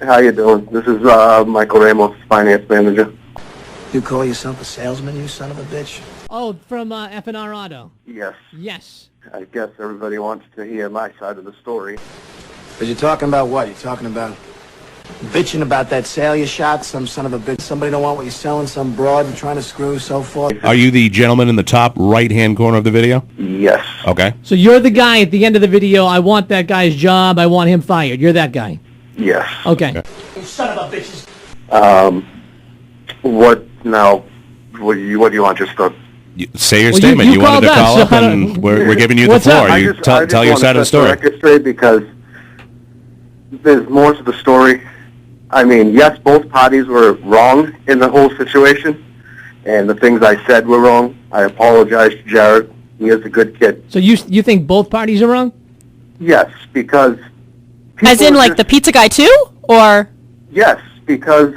How you doing? This is Michael Ramos, finance manager. You call yourself a salesman, you son of a bitch? Oh, from F&R Auto. Yes. Yes. I guess everybody wants to hear my side of the story. But you're talking about what? You're talking about bitching about that sale you shot, some son of a bitch, somebody don't want what you're selling, some broad and trying to screw, so forth. Are you the gentleman in the top right-hand corner of the video? Yes. Okay. So you're the guy at the end of the video, I want that guy's job, I want him fired. You're that guy. Yes. Okay. You son of a bitches. What now? What do you want? Just to... Say your statement. You wanted to call up, and we're giving you the floor. I You just tell your side of the story. Record straight because there's more to the story. I mean, yes, both parties were wrong in the whole situation, and the things I said were wrong. I apologize to Jarrid. He is a good kid. So you think both parties are wrong? Yes, because... As in, like, the pizza guy, too? Or... Yes, because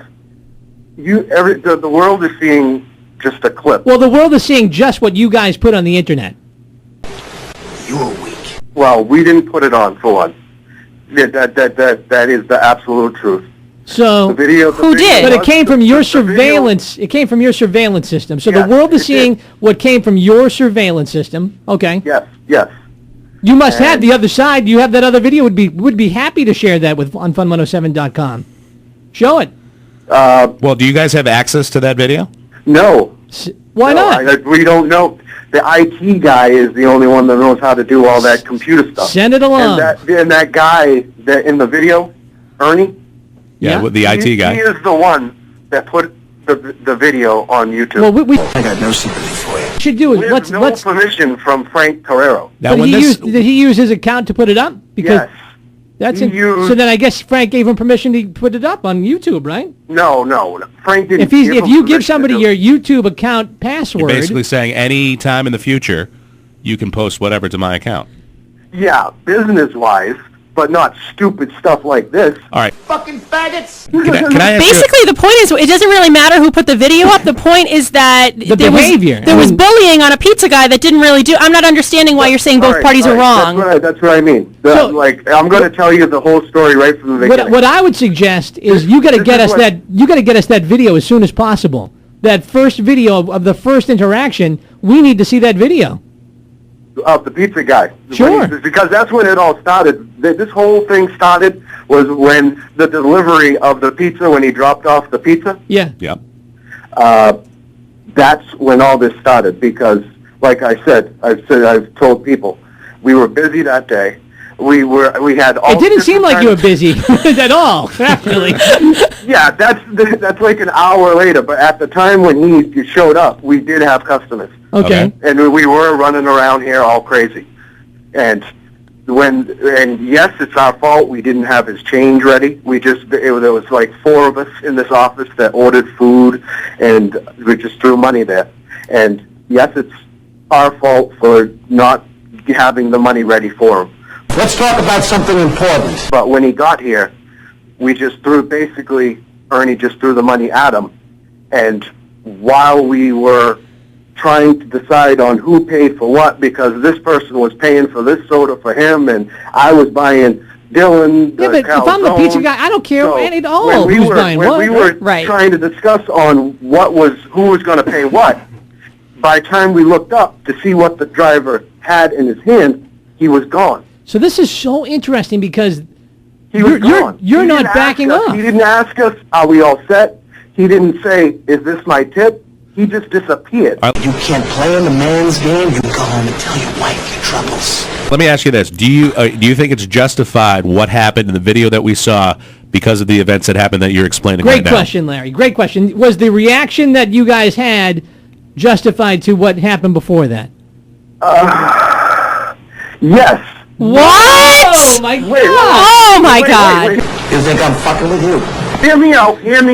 the world is seeing just a clip. Well, the world is seeing just what you guys put on the internet. You're weak. Well, we didn't put it on, for one. That is the absolute truth. So, who did? But it came from your surveillance. It came from your surveillance system. So the world is seeing what came from your surveillance system. Okay. Yes, yes. You must have the other side. You have that other video. Would be happy to share that with on fun107.com. Show it. Well, do you guys have access to that video? No. Why not? We don't know. The IT guy is the only one that knows how to do all that computer stuff. Send it along. And that guy that in the video, Ernie. Yeah, with the IT guy. He is the one that put the video on YouTube. Well, I got no sympathy for you. Should do it. With no permission from Frank Carrero. Did he use his account to put it up? Because yes. So then I guess Frank gave him permission to put it up on YouTube, right? No. Frank didn't. If you give somebody your YouTube account password, you're basically saying any time in the future you can post whatever to my account. Yeah, business-wise, but not stupid stuff like this. All right. Fucking faggots! Can I Basically, the point is, it doesn't really matter who put the video up. The point is that there was bullying on a pizza guy that didn't really do. I'm not understanding why you're saying both parties are wrong. That's what I mean. I'm going to tell you the whole story right from the beginning. What I would suggest is you got to get us that video as soon as possible. That first video of the first interaction, we need to see that video. Of the pizza guy. Sure. Because that's when it all started. This whole thing started was when the delivery of the pizza, when he dropped off the pizza. Yeah. Yep. That's when all this started because, like I've told people, we were busy that day. We had all. It didn't seem like you were busy at all, actually. Yeah, that's like an hour later. But at the time when he showed up, we did have customers. Okay. And we were running around here all crazy. And yes, it's our fault. We didn't have his change ready. There was like 4 of us in this office that ordered food, and we just threw money there. And yes, it's our fault for not having the money ready for him. Let's talk about something important. But when he got here, we just Ernie just threw the money at him. And while we were trying to decide on who paid for what, because this person was paying for this soda for him, and I was buying Dylan the but calzone. If I'm the pizza guy, I don't care at all who's buying what. When we were trying to discuss on who was going to pay what, by the time we looked up to see what the driver had in his hand, he was gone. So this is so interesting because you're not backing up. He didn't ask us, are we all set? He didn't say, is this my tip? He just disappeared. You can't play in the man's game. You go home and tell your wife your troubles. Let me ask you this: Do you think it's justified what happened in the video that we saw because of the events that happened that you're explaining right now? Great question, Larry. Great question. Was the reaction that you guys had justified to what happened before that? Yes. What? Oh my God! Oh my God! You think I'm fucking with you? Hear me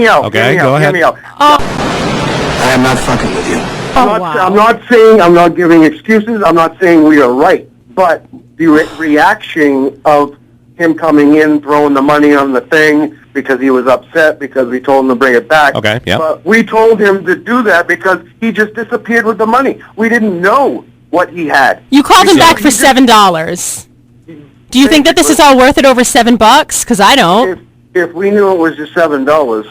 out. Okay, go ahead. Hear me out. I am not fucking with you. I'm not giving excuses. I'm not saying we are right. But the reaction of him coming in, throwing the money on the thing because he was upset because we told him to bring it back. Okay, yeah. But we told him to do that because he just disappeared with the money. We didn't know what he had. You called him back for $7. Do you think that this is all worth it over $7? Because I don't. if we knew it was just $7,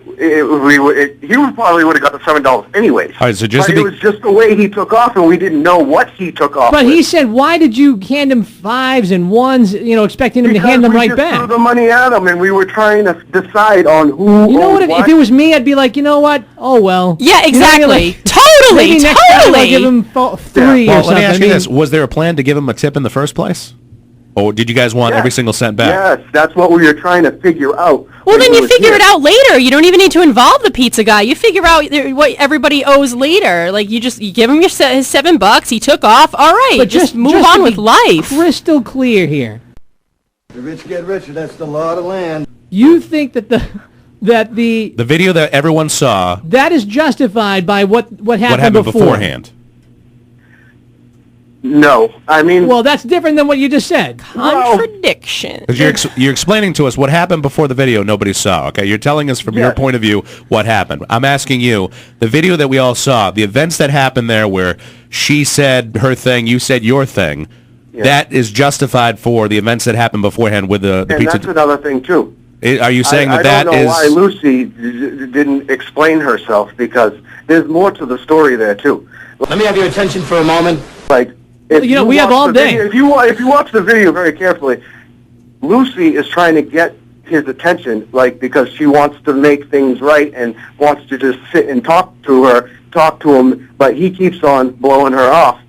he probably would have got the $7 anyways. All right, so just it was just the way he took off, and we didn't know what he took off. But with. he said, "Why did you hand him 5s and 1s? You know, expecting him to hand them right Because we back." just threw the money at him, and we were trying to decide on who. You know what? If it was me, I'd be like, you know what? Oh well. Yeah, exactly. You know, Totally. maybe next time I'll give him 3 or something. Let me ask you this: was there a plan to give him a tip in the first place? Or did you guys want every single cent back? Yes, that's what we were trying to figure out. Well, then you figure it out later. You don't even need to involve the pizza guy. You figure out what everybody owes later. Like, you give him his $7. He took off. All right, But just move on with life. Crystal clear here. The rich get richer. That's the law of the land. You think that the video that everyone saw that is justified by what happened beforehand? No, I mean... Well, that's different than what you just said. Contradiction. Because you're explaining to us what happened before the video nobody saw, okay? You're telling us from your point of view what happened. I'm asking you, the video that we all saw, the events that happened there where she said her thing, you said your thing, that is justified for the events that happened beforehand with the pizza... And that's another thing, too. Are you saying I that don't know why Lucy didn't explain herself, because there's more to the story there, too. Let me have your attention for a moment. Like... we have all day. If you watch the video very carefully, Lucy is trying to get his attention, like, because she wants to make things right and wants to just sit and talk to him, but he keeps on blowing her off.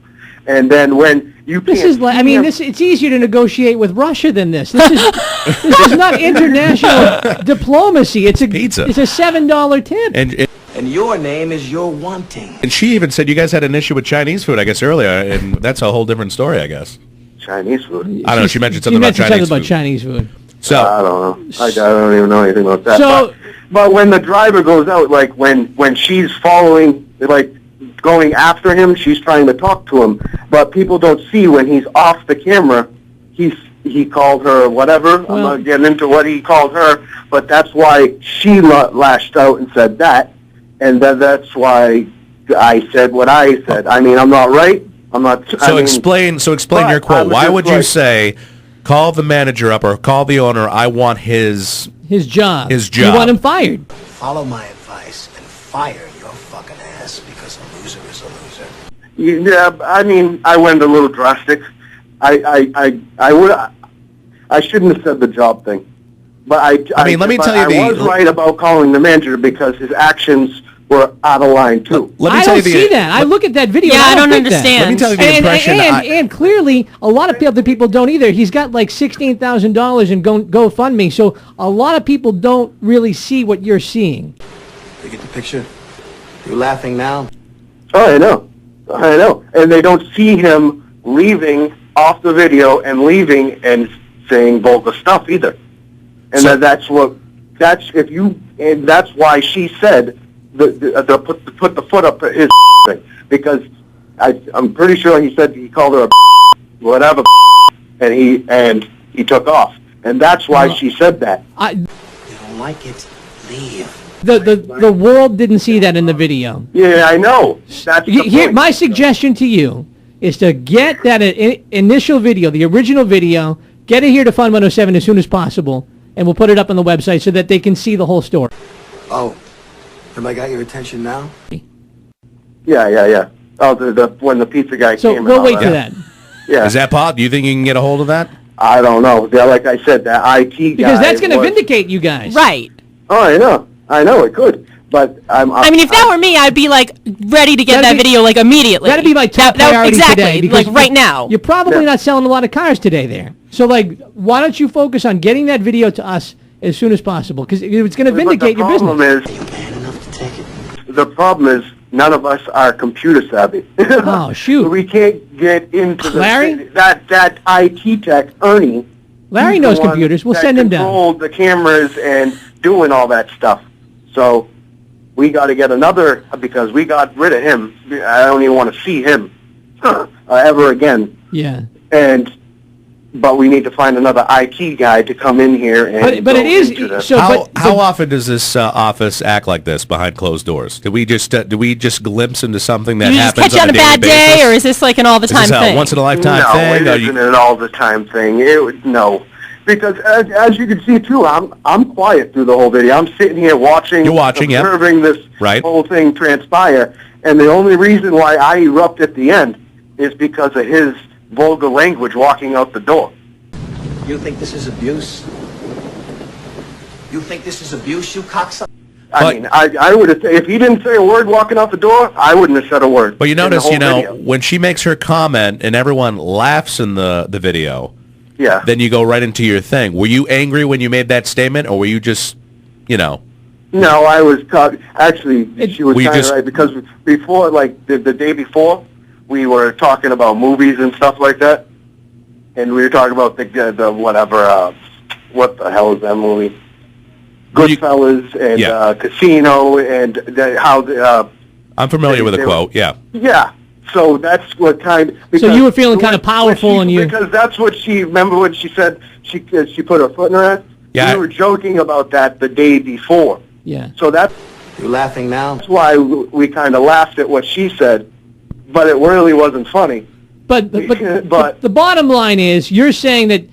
And then when you can't... it's easier to negotiate with Russia than this. This is not international diplomacy. It's pizza. It's a $7 tip. And your name is your wanting. And she even said you guys had an issue with Chinese food, I guess, earlier, and that's a whole different story, I guess. Chinese food? I don't know. She mentioned something about Chinese food. So I don't know. I don't even know anything about that. So, but when the driver goes out, like when she's following, like going after him, she's trying to talk to him, but people don't see when he's off the camera. He called her whatever. I'm not getting into what he called her, but that's why she lashed out and said that. And that's why I said what I said. I mean, I'm not right. I'm not. Explain your quote. Why would you say, call the manager up or call the owner? I want his job. You want him fired. Follow my advice and fire your fucking ass, because a loser is a loser. Yeah, I mean, I went a little drastic. I shouldn't have said the job thing. But I was right about calling the manager because his actions were out of line too. I don't see that. I look at that video. Yeah, I don't understand. Let me tell you the impression. And clearly, a lot of other people don't either. He's got like $16,000 in GoFundMe, so a lot of people don't really see what you're seeing. You get the picture? You laughing now? Oh, I know. And they don't see him leaving off the video and leaving and saying vulgar stuff either. And that's why she said put the foot up his thing, because I'm pretty sure he said he called her a whatever, and he took off, and that's why she said that. You don't like it? Leave. The world didn't see that in the video. Yeah, I know. That's the point. My suggestion to you is to get that initial video, the original video, get it here to Fun 107 as soon as possible, and we'll put it up on the website so that they can see the whole story. Oh, have I got your attention now? Yeah. Oh, when the pizza guy came. So we'll wait for that. Yeah. Is that Bob? Do you think you can get a hold of that? I don't know. Yeah, like I said, that IT guy. Because that's going to vindicate you guys. Right. Oh, I know it could. But I mean, if that were me, I'd be like ready to get that video like immediately. That'd be my top priority today. Like right now. You're probably not selling a lot of cars today there. So like, why don't you focus on getting that video to us as soon as possible? Because it's going to vindicate your business. Are you man enough to take it? The problem is none of us are computer savvy. Oh, shoot. We can't get into Larry? that IT tech, Ernie. Larry knows computers. We'll send him down. Controlled the cameras and doing all that stuff. So we got to get another, because we got rid of him. I don't even want to see him ever again. Yeah. But we need to find another IT guy to come in here and. But it is so. How often does this office act like this behind closed doors? Do we just glimpse into something that happens catch you on a bad day, or is this like an all the time thing? Once in a lifetime no, thing? No, it isn't an all the time thing. No, because as you can see too, I'm quiet through the whole video. I'm sitting here watching, observing this whole thing transpire, and the only reason why I erupt at the end is because of his vulgar language walking out the door. You think this is abuse? You think this is abuse, you cocksucker? I mean, I would have, if he didn't say a word walking out the door, I wouldn't have said a word. But you notice, when she makes her comment and everyone laughs in the video, then you go right into your thing. Were you angry when you made that statement, or were you just, No, I was actually, she was kind of right, because before, like, the day before, we were talking about movies and stuff like that, and we were talking about the whatever, what the hell is that movie? Goodfellas and Casino and how... I'm familiar with the quote, Yeah, so that's what kind... So you were feeling kind of powerful and you... Because that's what remember when she said she put her foot in her ass? Yeah. We were joking about that the day before. Yeah. So that's... You laughing now? That's why we kind of laughed at what she said, but it really wasn't funny. But the bottom line is, you're saying that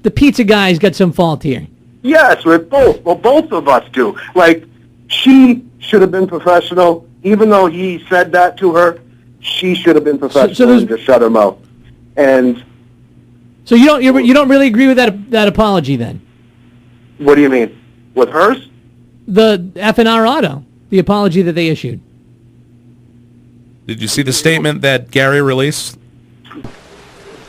the pizza guy's got some fault here. Yes, we're both. Well, both of us do. Like, she should have been professional. Even though he said that to her, she should have been professional and just shut her mouth. And so you don't really agree with that apology then? What do you mean? With hers? The F&R Auto, the apology that they issued. Did you see the statement that Gary released?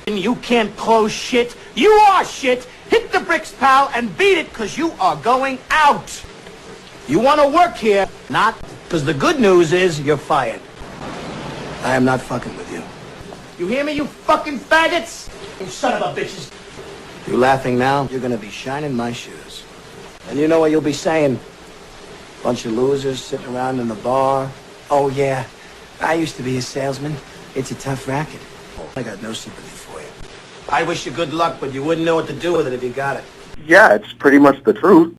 You can't close shit. You are shit. Hit the bricks, pal, and beat it, because you are going out. You want to work here, not, because the good news is you're fired. I am not fucking with you. You hear me, you fucking faggots? You son of a bitches. You laughing now? You're going to be shining my shoes. And you know what you'll be saying? Bunch of losers sitting around in the bar. Oh, yeah, I used to be a salesman. It's a tough racket. I got no sympathy for you. I wish you good luck, but you wouldn't know what to do with it if you got it. Yeah, it's pretty much the truth.